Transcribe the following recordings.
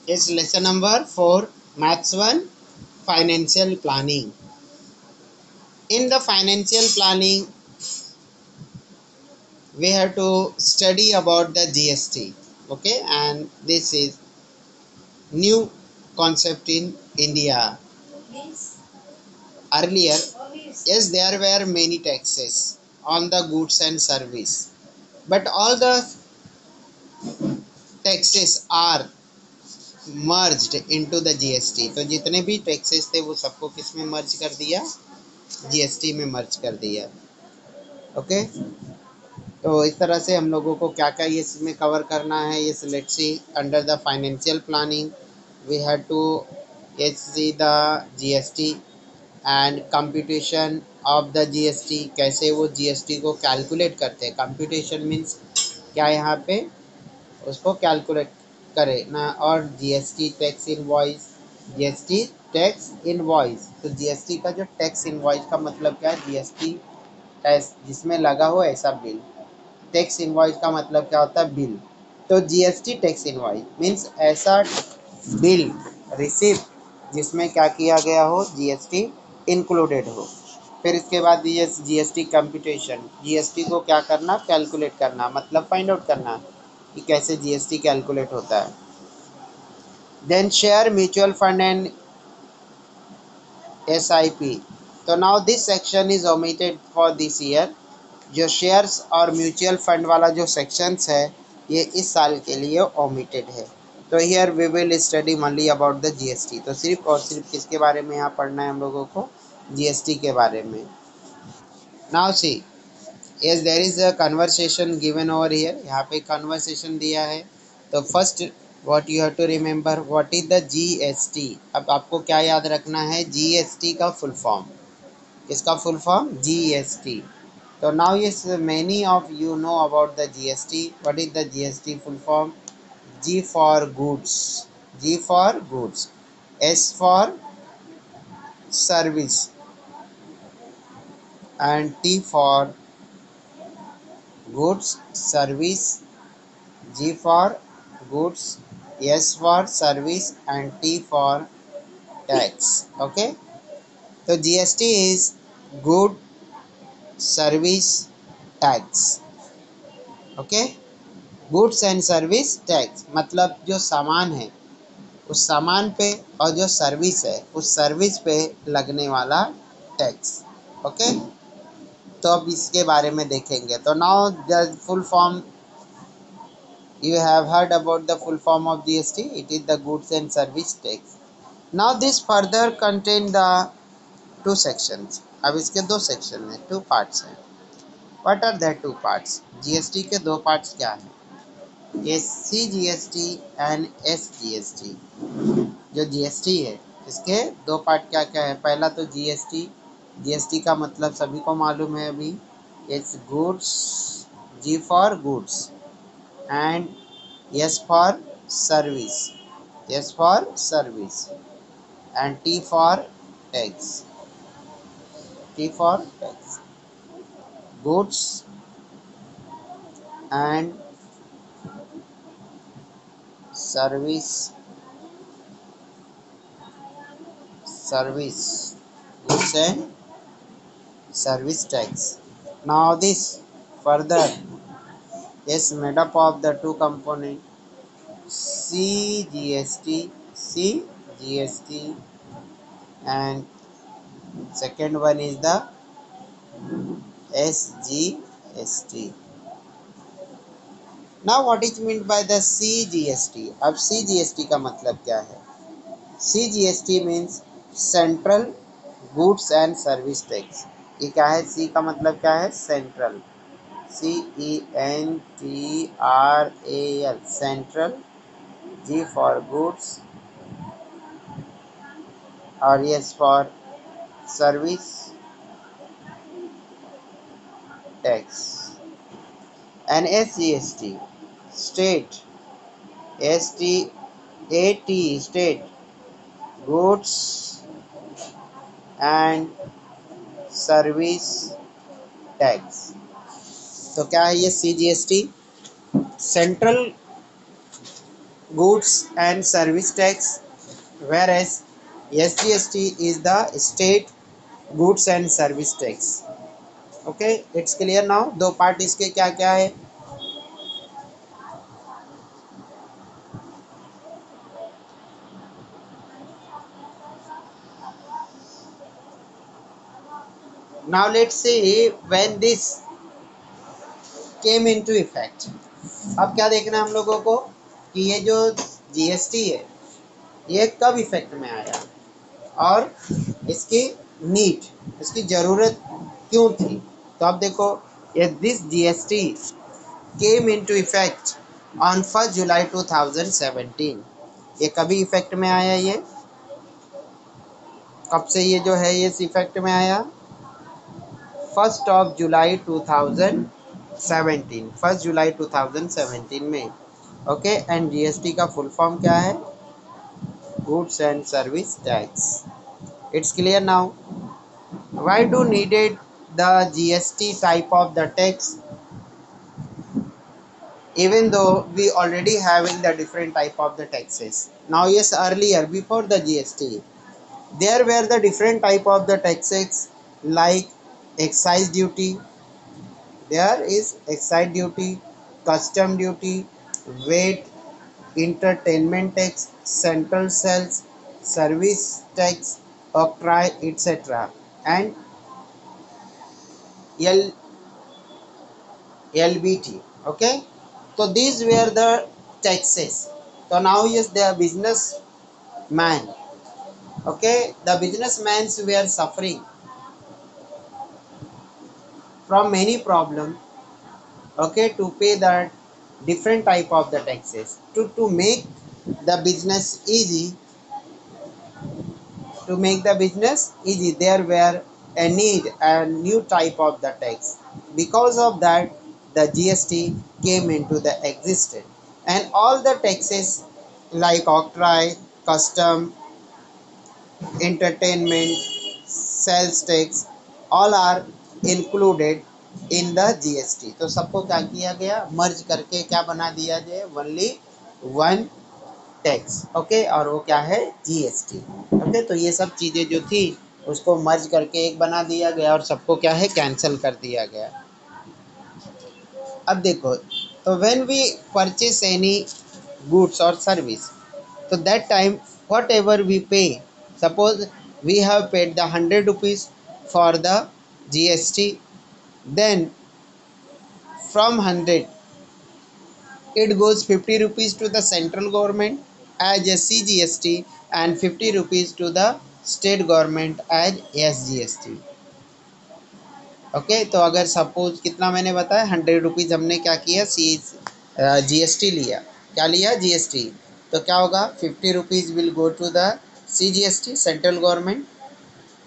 is lesson number 4, Maths 1, Financial Planning. In the financial planning, we have to study about the GST. Okay, and this is new concept in India. Earlier, yes, there were many taxes on the goods and service, but all the taxes are merged into the GST. तो जितने भी taxes थे वो सबको किस में मर्ज कर दिया, जीएसटी में मर्ज कर दिया। ओके, तो इस तरह से हम लोगों को क्या क्या ये इसमें कवर करना है, ये let's see. Under the financial planning we have to see the GST and computation of the GST, कैसे वो जीएसटी को कैलकुलेट करते हैं। कंप्यूटेशन मीन्स क्या, यहाँ पे उसको कैलकुलेट करे ना। और GST tax invoice, GST tax invoice, तो जीएसटी का जो टैक्स इनवॉइस का मतलब क्या है, जीएसटी टैक्स जिसमें लगा हो ऐसा बिल। टैक्स इनवॉइस का मतलब क्या होता है, बिल। तो जीएसटी टैक्स इनवॉइस मीन्स ऐसा बिल रिसिप्ट जिसमें क्या किया गया हो, जीएसटी इंक्लूडेड हो। फिर इसके बाद ये जीएसटी कंप्यूटेशन, जीएसटी को क्या करना, कैलकुलेट करना, मतलब फाइंड आउट करना कि कैसे जीएसटी कैलकुलेट होता है। Then share, mutual fund and SIP. तो now this section is omitted for this year. जो शेयर्स और म्यूचुअल फंड वाला जो सेक्शंस है ये इस साल के लिए ओमिटेड है। तो here we will study only about the GST. तो सिर्फ और सिर्फ किसके बारे में यहाँ पढ़ना है हम लोगों को, जीएसटी के बारे में। Now see, yes there is a conversation given over here. यहाँ पे कन्वर्सेशन दिया है। तो first what you have to remember, what is the GST. अब आपको क्या याद रखना है, जीएसटी का फुल फॉर्म। इसका full form GST. So now yes, many of you know about the GST. What is the GST full form? G for goods, G for goods, S for service, and T for goods, service, G for goods, S for service, and T for tax. Okay. So GST is good service tax. Okay. Goods and service tax मतलब जो सामान है उस सामान पे, और जो service है उस सर्विस पे लगने वाला टैक्स। ओके, तो अब इसके बारे में देखेंगे। तो now the full form, you have heard about the full form of GST, it is the goods and service tax. Now this further contain the two sections. अब इसके दो सेक्शन हैं, टू पार्ट्स हैं। What are that two parts, GST के दो parts क्या हैं, C G S T and S G S T. जो जीएसटी है इसके दो पार्ट क्या क्या है। पहला तो जीएसटी, जीएसटी का मतलब सभी को मालूम है अभी, it's goods, G for goods and S for service, S for service and T for tax, T for tax. Goods and service, service, goods and service tax. Now this further is made up of the two component, CGST, CGST, and second one is the SGST. Now what is meant by the CGST? अब CGST का मतलब क्या है? CGST means Central Goods and Service Tax. ये क्या है? C का मतलब क्या है? Central, CENTRAL, central, G for goods और S for service tax, and SGST state, STAT state, goods and service tax। तो क्या है ये CGST, central goods and service tax, whereas SGST is the state goods and service tax. Okay, it's clear now. दो part इसके क्या क्या है. Now let's see when this came into effect. अब क्या देखना है हम लोगों को कि ये जो जीएसटी है ये कब इफेक्ट में आया और इसकी नीड, इसकी ज़रूरत क्यों थी. तो अब देखो, ये this GST came into effect on 1 जुलाई 2017. ये कभी इफेक्ट में आया, ये कब से ये जो है ये इफेक्ट में आया. 1 जुलाई 2017, 1 जुलाई 2017 में. ओके, एंड जीएसटी का फुल फॉर्म क्या है? Goods and service tax. It's clear now. Why do needed the GST type of the tax, even though we already having the different type of the taxes? Now yes, earlier before the GST there were the different type of the taxes like excise duty. There is excise duty, custom duty, VAT, entertainment tax, central sales, service tax, octroi, etc. and L LBT. Okay, so these were the taxes. So now yes, the businessman. Okay, the businessmen were suffering from many problems. Okay, to pay the different type of the taxes. To make the business easy, there were a need a new type of the tax. Because of that, the GST came into the existence, and all the taxes like octroi, custom, entertainment, sales tax, all are included in the GST. तो सबको क्या किया गया, मर्ज करके क्या बना दिया जाए, ओनली वन टैक्स. ओके, और वो क्या है, जीएसटी. ओके, तो ये सब चीज़ें जो थी उसको मर्ज करके एक बना दिया गया और सबको क्या है, कैंसिल कर दिया गया. अब देखो, तो when we purchase any goods or service, so that time whatever we pay, suppose we have paid the 100 rupees for the GST, then from 100 it goes 50 rupees to the central government as a CGST and 50 rupees to the state government as SGST. Okay, तो अगर suppose कितना मैंने बताया, 100 rupees हमने क्या किया, GST लिया. क्या लिया, जीएसटी. तो क्या होगा, 50 rupees will go to the CGST central government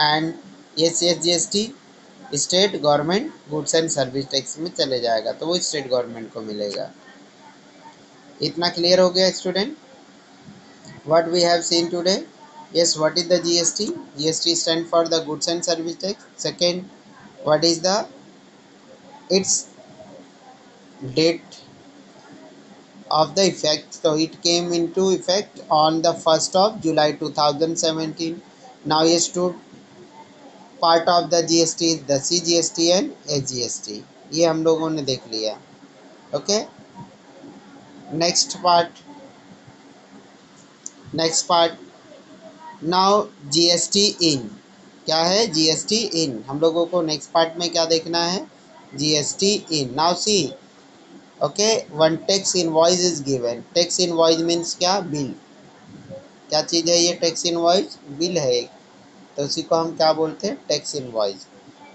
and ये SGST state government goods and service tax में चले जाएगा, तो वो स्टेट गवर्नमेंट को मिलेगा. इतना क्लियर हो गया student, what we have seen today? Yes, what is the GST? GST stand for the goods and service tax. Second, what is the its date of the effect? So it came into effect on the 1st of July 2017. Now yes, to part of the GST is the CGST and SGST. ये हम लोगों ने देख लिया. Okay, next part. Now GST in. क्या है, GST in. हम लोगों को नेक्स्ट पार्ट में क्या देखना है, GST in. Now see, okay, one tax invoice is given. Tax invoice means क्या, बिल. क्या चीज़ है ये, टैक्स इनवॉइस, बिल है. तो उसी को हम क्या बोलते हैं, tax invoice.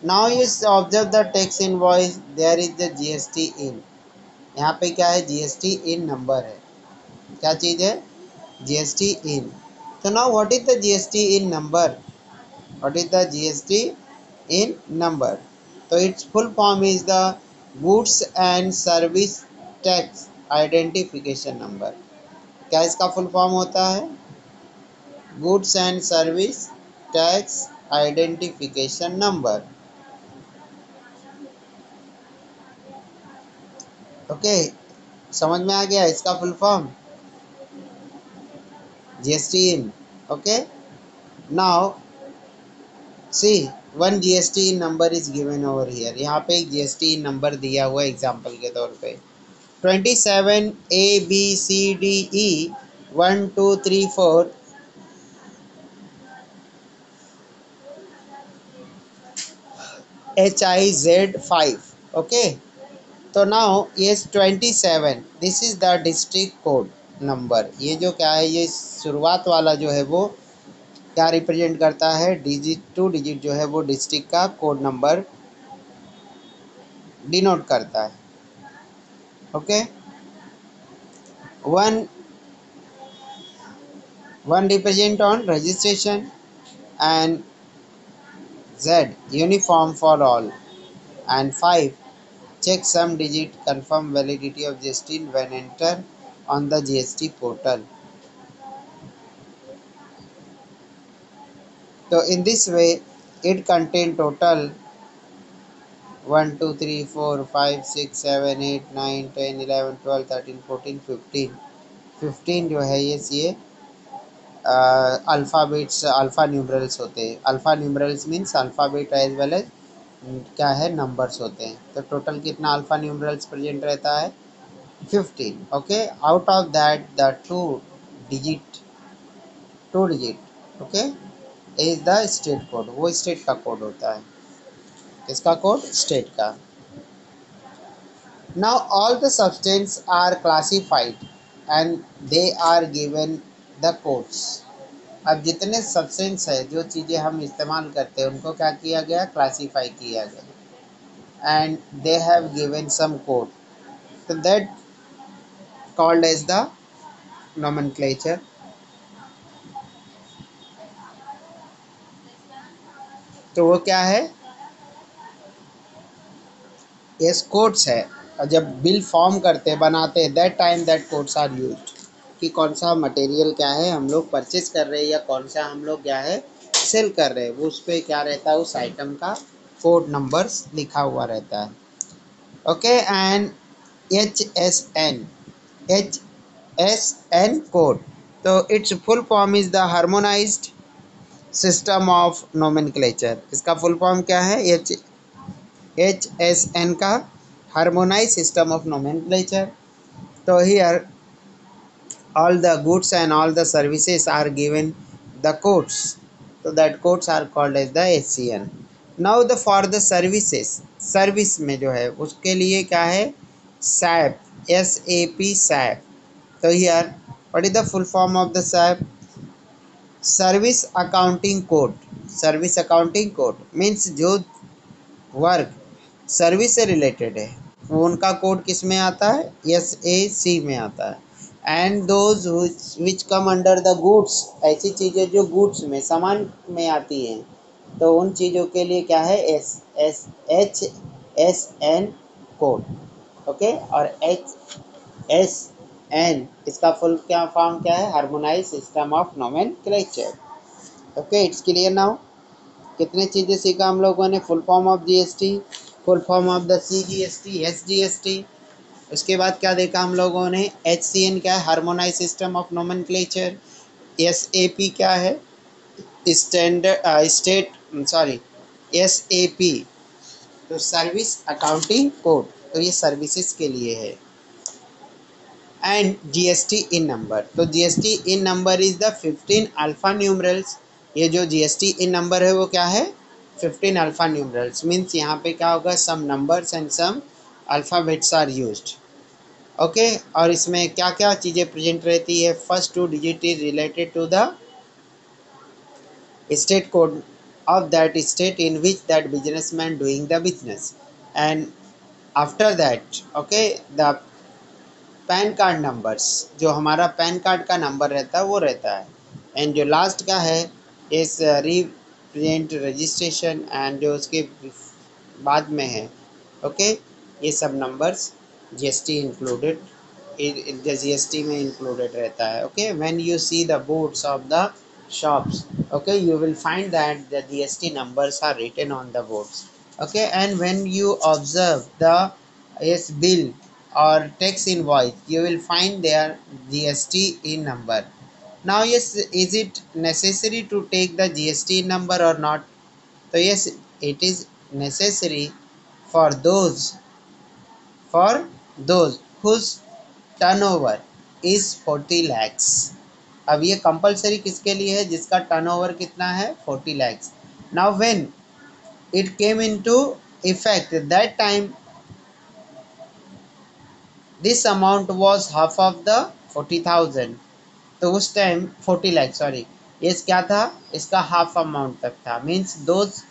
Now is observe the tax invoice, there is the GST in. यहाँ पे क्या है, जीएसटी इन नंबर है. क्या चीज़ है, GST in. So now what is the GST in number? What is the GST in number? So its full form is the Goods and Service Tax Identification Number. क्या इसका full form होता है, Goods and Service Tax Identification Number. Okay, समझ में आ गया इसका full form. GST in. Okay, now see, one GST in number is given over here. यहाँ पे एक GST in number दिया हुआ है एग्जाम्पल के तौर पे 27 ABCDE 1 2 3 4 HIZ5. Okay, तो नाउ ये 27, this is the district code number. ये जो क्या है, ये शुरुआत वाला जो है वो क्या रिप्रेजेंट करता है, डिजिट टू डिजिट जो है वो डिस्ट्रिक्ट का कोड नंबर डिनोट करता है। Okay, one one represent on registration and Z uniform for all, and 5 check some digit confirm validity of GST when enter on the GST portal. So in this way it contain total 1 2 3 4 5 6 7 8 9 10 11 12 13 14 15 15 जो है ये alphabets alpha numerals होते हैं। Alpha numerals means alphabet as well as क्या है, numbers होते हैं। तो टोटल कितना अल्फ़ा न्यूमरल्स प्रेजेंट रहता है, 15। Okay, out of that the digit two digit okay is the state code, वो स्टेट का कोड होता है। किसका कोड, स्टेट का। Now all the substance are classified and they are given the codes. अब जितने सब्सटेंस है, जो चीज़ें हम इस्तेमाल करते हैं, उनको क्या किया गया, क्लासीफाई किया गया and they have given some code, तो that called as the nomenclature. तो वो क्या है, यस कोड्स है। और जब बिल फॉर्म करते बनाते हैं, that time that codes are used, कि कौन सा मटेरियल क्या है हम लोग परचेज कर रहे हैं या कौन सा हम लोग क्या है सेल कर रहे हैं, वो उस पर क्या रहता है, उस आइटम का कोड नंबर्स लिखा हुआ रहता है। ओके, एंड HSN कोड, तो it's full form is the harmonised system of nomenclature. इसका फुल फॉर्म क्या है, HSN का हार्मोनाइज सिस्टम ऑफ नोमेनक्लेचर। तो here all the goods and all the services are given the codes, so that codes are called as the HCN. now the for the services, service में जो है उसके लिए क्या है, SAP, SAP। तो here what is the full form of the SAP, service accounting code. Service accounting code means जो work service से रिलेटेड है, वो उनका कोड किस में आता है, SAC में आता है। And those which come under the goods, ऐसी चीज़ें जो गुड्स में सामान में आती हैं, तो उन चीज़ों के लिए क्या है, HSN कोड। ओके, और HSN इसका फुल क्या फॉर्म क्या है, harmonise system of nomenclature. Okay, it's clear now. कितने चीज़ें सीखा हम लोगों ने, full form of GST, full form of the CGST, SGST। उसके बाद क्या देखा हम लोगों ने, HCN क्या है, harmonise system of nomenclature. SAP क्या है, स्टैंडर्ड स्टेट सॉरी SAP, तो सर्विस अकाउंटिंग कोड, तो ये सर्विसेज के लिए है। एंड GST इन नंबर, तो GST in number is the 15 alpha numerals. ये जो GST इन नंबर है वो क्या है, 15 अल्फा न्यूमरल्स। मीन्स यहाँ पे क्या होगा, some numbers and some alphabets are used. Okay, और इसमें क्या क्या चीज़ें प्रेजेंट रहती है, first two digit is related to the state code of that state in which that businessman doing the business, and after that okay the pan card numbers, जो हमारा pan card का नंबर रहता है वो रहता है। एंड जो last का है इस रिप्रेजेंट रजिस्ट्रेशन, एंड जो उसके बाद में है ओके ये सब नंबर्स GST इंक्लूडेड, GST में इंक्लूडेड रहता है। Okay, when you see the boards of the shops, okay, you will find that the GST numbers are written on the boards। okay, and when you observe the bill or tax invoice, you will find their GST in number। Now yes, is it necessary to take the GST number or not? So yes, it is necessary for those whose turnover is 40 lakhs. अब ये compulsory किसके लिए है? जिसका turnover कितना है? 40 lakhs. Now when it came into effect, that time this amount was half of the 40,000. तो उस टाइम 40 लाख सॉरी, ये क्या था? इसका हाफ अमाउंट तक था. Means those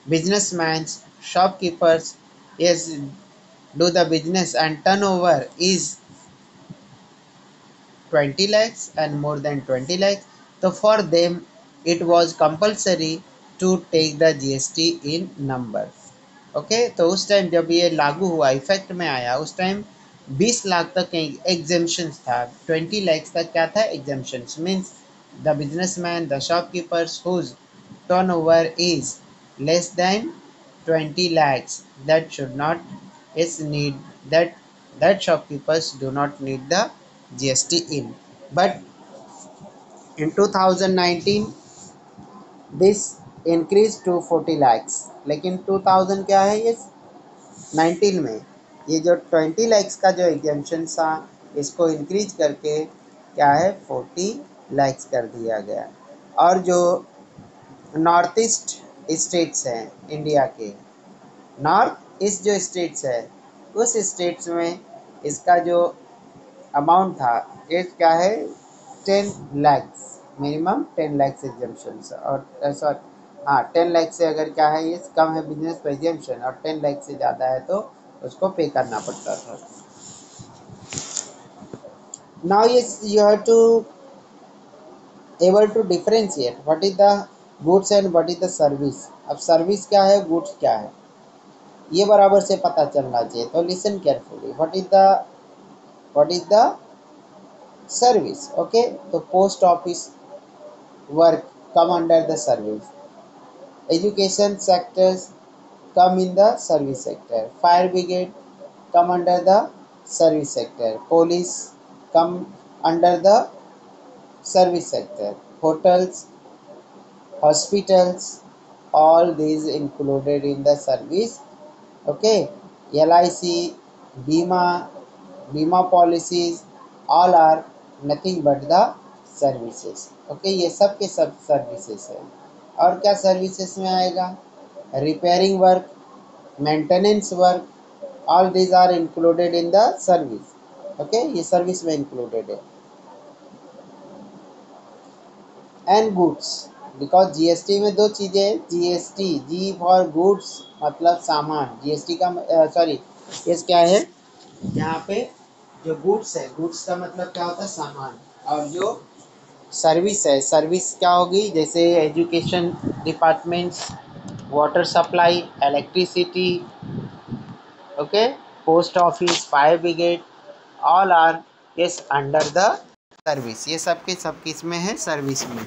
businessmen, shopkeepers, yes, do the business and turnover is 20 lakhs and more than 20 lakhs. So for them it was compulsory to take the GST in number. Okay तो उस time जब ये लागू हुआ, effect में आया, उस time 20 lakh तक एग्जेम्पशंस था. 20 lakhs तक क्या था? Exemptions. Means the businessman, the shopkeepers whose turnover is less than 20 lakhs, that should not is need that shopkeepers do not need the GST in. But in 2019 this increased to 40 lakhs. लेकिन 2000 क्या है? ये 19 में ये जो 20 लैक्स का जो exemption था, इसको इंक्रीज करके क्या है? 40 लैक्स कर दिया गया. और जो नॉर्थ ईस्ट स्टेट्स हैं इंडिया के, नॉर्थ ईस्ट जो स्टेट्स है, उस स्टेट्स में इसका जो अमाउंट था ये क्या है? 10 लैक्स, मिनिमम 10 लैक्स एग्जेम्पशन. और सॉरी हाँ, 10 लाख से अगर क्या है, ये कम है बिजनेस पे एग्जेम्पशन, और 10 लाख से ज़्यादा है तो उसको पे करना पड़ता था. Now yes you have to able to differentiate what is the goods and what is the service. अब सर्विस क्या है, गुड्स क्या है, ये बराबर से पता चलना चाहिए. तो listen carefully, what is the service. Okay, तो post office work come under the service. Education sectors come in the service sector. Fire brigade come under the service sector. Police come under the service sector. Hotels, hospitals, all these included in the service. Okay, LIC, Bima policies, all are nothing but the services. Okay, ये सब के सब services है. और क्या services में आएगा? Repairing work, maintenance work, all these are included in the service. Okay, ये सर्विस में इंक्लूडेड है. एंड गुड्स, बिकॉज जीएसटी में दो चीज़ें हैं. जीएसटी, जी फॉर गुड्स मतलब सामान. जीएसटी का सॉरी ये क्या है? यहाँ पे जो गुड्स है, गुड्स का मतलब क्या होता है? सामान. और जो सर्विस है, सर्विस क्या होगी? जैसे education departments, water supply, electricity, okay, post office, fire brigade, all are yes under the service. ये सब के सब किस में है? सर्विस में.